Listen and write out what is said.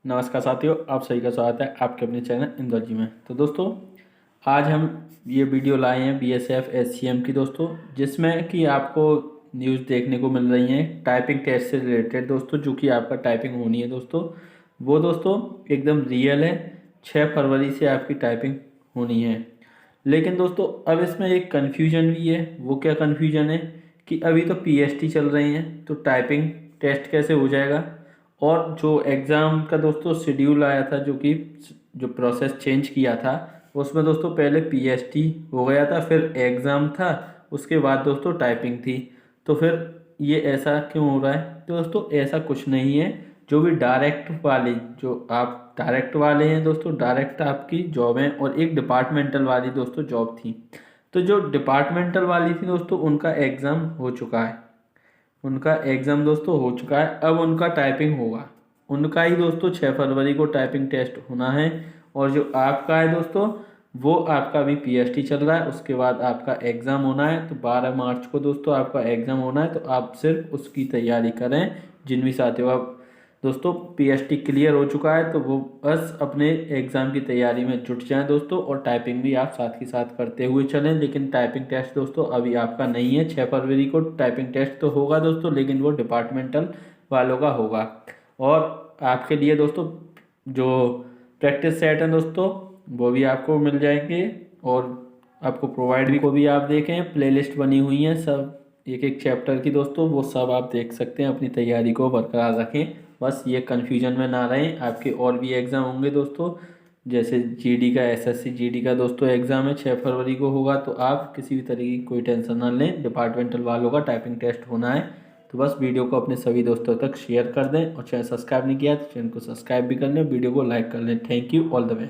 नमस्कार साथियों, आप सभी का स्वागत है आपके अपने चैनल इंदौर में। तो दोस्तों, आज हम ये वीडियो लाए हैं बीएसएफ एससीएम की दोस्तों, जिसमें कि आपको न्यूज़ देखने को मिल रही है टाइपिंग टेस्ट से रिलेटेड दोस्तों, जो कि आपका टाइपिंग होनी है दोस्तों। वो दोस्तों एकदम रियल है। 6 फरवरी से आपकी टाइपिंग होनी है। लेकिन दोस्तों अब इसमें एक कन्फ्यूजन भी है। वो क्या कन्फ्यूजन है कि अभी तो पीएसटी चल रही हैं, तो टाइपिंग टेस्ट कैसे हो जाएगा। और जो एग्ज़ाम का दोस्तों शेड्यूल आया था, जो कि जो प्रोसेस चेंज किया था, उसमें दोस्तों पहले पीएसटी हो गया था, फिर एग्ज़ाम था, उसके बाद दोस्तों टाइपिंग थी। तो फिर ये ऐसा क्यों हो रहा है? तो दोस्तों ऐसा कुछ नहीं है। जो भी डायरेक्ट वाली, जो आप डायरेक्ट वाले हैं दोस्तों, डायरेक्ट आपकी जॉब है, और एक डिपार्टमेंटल वाली दोस्तों जॉब थी। तो जो डिपार्टमेंटल वाली थी दोस्तों, उनका एग्ज़ाम हो चुका है। उनका एग्ज़ाम दोस्तों हो चुका है। अब उनका टाइपिंग होगा। उनका ही दोस्तों 6 फरवरी को टाइपिंग टेस्ट होना है। और जो आपका है दोस्तों, वो आपका भी पीएसटी चल रहा है, उसके बाद आपका एग्ज़ाम होना है। तो 12 मार्च को दोस्तों आपका एग्ज़ाम होना है। तो आप सिर्फ उसकी तैयारी करें। जिन भी साथियों आप दोस्तों पीएसटी क्लियर हो चुका है, तो वो बस अपने एग्ज़ाम की तैयारी में जुट जाएं दोस्तों, और टाइपिंग भी आप साथ ही साथ करते हुए चलें। लेकिन टाइपिंग टेस्ट दोस्तों अभी आपका नहीं है। 6 फरवरी को टाइपिंग टेस्ट तो होगा दोस्तों, लेकिन वो डिपार्टमेंटल वालों का होगा। और आपके लिए दोस्तों जो प्रैक्टिस सेट हैं दोस्तों, वो भी आपको मिल जाएंगे। और आपको प्रोवाइड भी को भी आप देखें, प्लेलिस्ट बनी हुई है सब एक एक चैप्टर की दोस्तों, वो सब आप देख सकते हैं। अपनी तैयारी को बरकरार रखें, बस ये कन्फ्यूजन में ना रहें। आपके और भी एग्ज़ाम होंगे दोस्तों, जैसे जीडी का, एसएससी जीडी का दोस्तों एग्ज़ाम है 6 फरवरी को होगा। तो आप किसी भी तरीके की कोई टेंशन ना लें, डिपार्टमेंटल वालों का टाइपिंग टेस्ट होना है। तो बस वीडियो को अपने सभी दोस्तों तक शेयर कर दें, और चैनल सब्सक्राइब नहीं किया तो चैनल को सब्सक्राइब भी कर लें, वीडियो को लाइक कर लें। Thank you, all the best.